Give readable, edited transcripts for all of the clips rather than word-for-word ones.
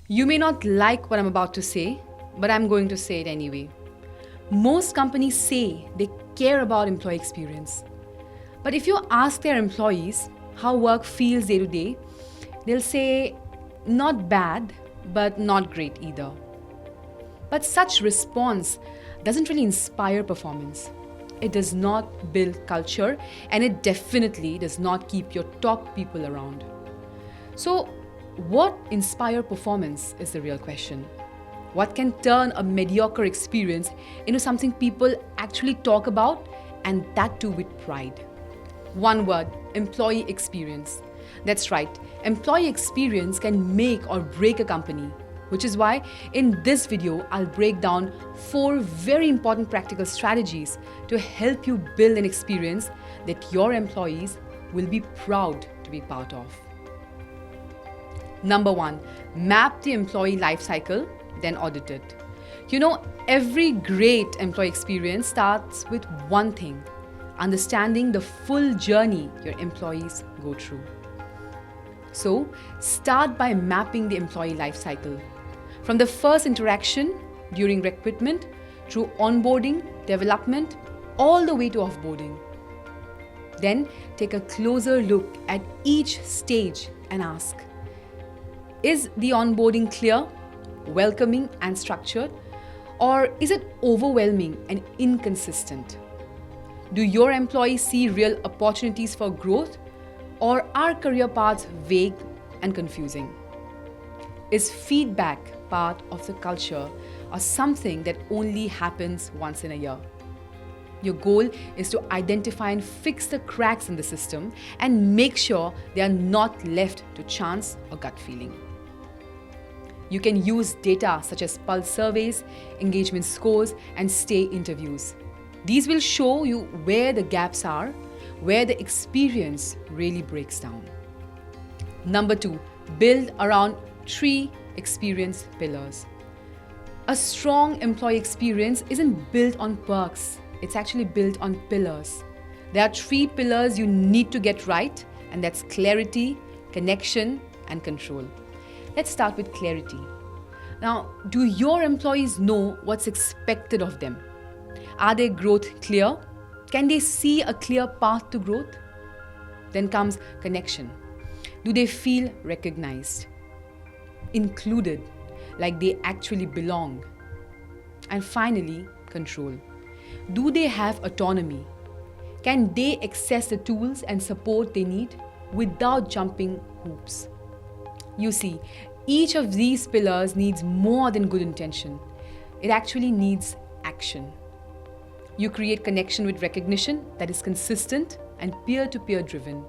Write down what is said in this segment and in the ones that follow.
You may not like what I'm about to say, but I'm going to say it anyway. Most companies say they care about employee experience. But if you ask their employees how work feels day to day, they'll say, not bad, but not great either. But such response doesn't really inspire performance. It does not build culture, and it definitely does not keep your top people around. So, what inspires performance is the real question. What can turn a mediocre experience into something people actually talk about, and that too with pride? One word: employee experience. That's right, employee experience can make or break a company, which is why in this video I'll break down 4 very important practical strategies to help you build an experience that your employees will be proud to be part of. Number 1, map the employee lifecycle, then audit it. Every great employee experience starts with one thing: understanding the full journey your employees go through. So, start by mapping the employee lifecycle. From the first interaction, during recruitment, through onboarding, development, all the way to offboarding. Then, take a closer look at each stage and ask, is the onboarding clear, welcoming and structured, or is it overwhelming and inconsistent? Do your employees see real opportunities for growth, or are career paths vague and confusing? Is feedback part of the culture or something that only happens once in a year? Your goal is to identify and fix the cracks in the system and make sure they are not left to chance or gut feeling. You can use data such as pulse surveys, engagement scores, and stay interviews. These will show you where the gaps are, where the experience really breaks down. Number 2, build around 3 experience pillars. A strong employee experience isn't built on perks, it's actually built on pillars. There are 3 pillars you need to get right, and that's clarity, connection, and control. Let's start with clarity. Now, do your employees know what's expected of them? Are their growth clear? Can they see a clear path to growth? Then comes connection. Do they feel recognized, included, like they actually belong? And finally, control. Do they have autonomy? Can they access the tools and support they need without jumping hoops? You see, each of these pillars needs more than good intention. It actually needs action. You create connection with recognition that is consistent and peer-to-peer driven.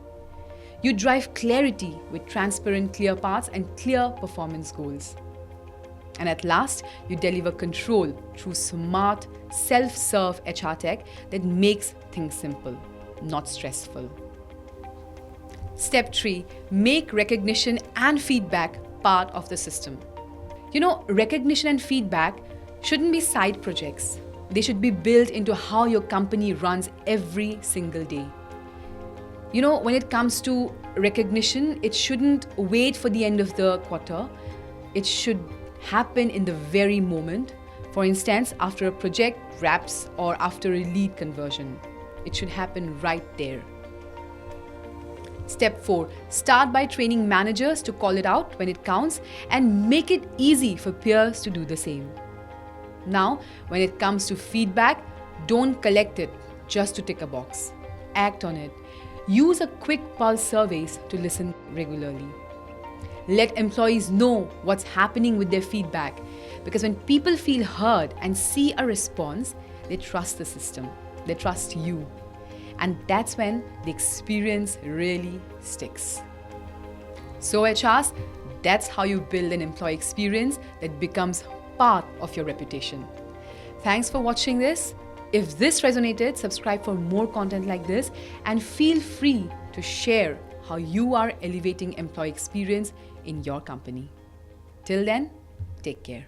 You drive clarity with transparent, clear paths and clear performance goals. And at last, you deliver control through smart, self-serve HR tech that makes things simple, not stressful. Step 3, make recognition and feedback part of the system. Recognition and feedback shouldn't be side projects. They should be built into how your company runs every single day. When it comes to recognition, it shouldn't wait for the end of the quarter. It should happen in the very moment. For instance, after a project wraps or after a lead conversion. It should happen right there. Step 4, start by training managers to call it out when it counts and make it easy for peers to do the same. Now, when it comes to feedback, don't collect it just to tick a box. Act on it. Use a quick pulse surveys to listen regularly. Let employees know what's happening with their feedback, because when people feel heard and see a response, they trust the system. They trust you. And that's when the experience really sticks. So HRs, that's how you build an employee experience that becomes part of your reputation. Thanks for watching this. If this resonated, subscribe for more content like this and feel free to share how you are elevating employee experience in your company. Till then, take care.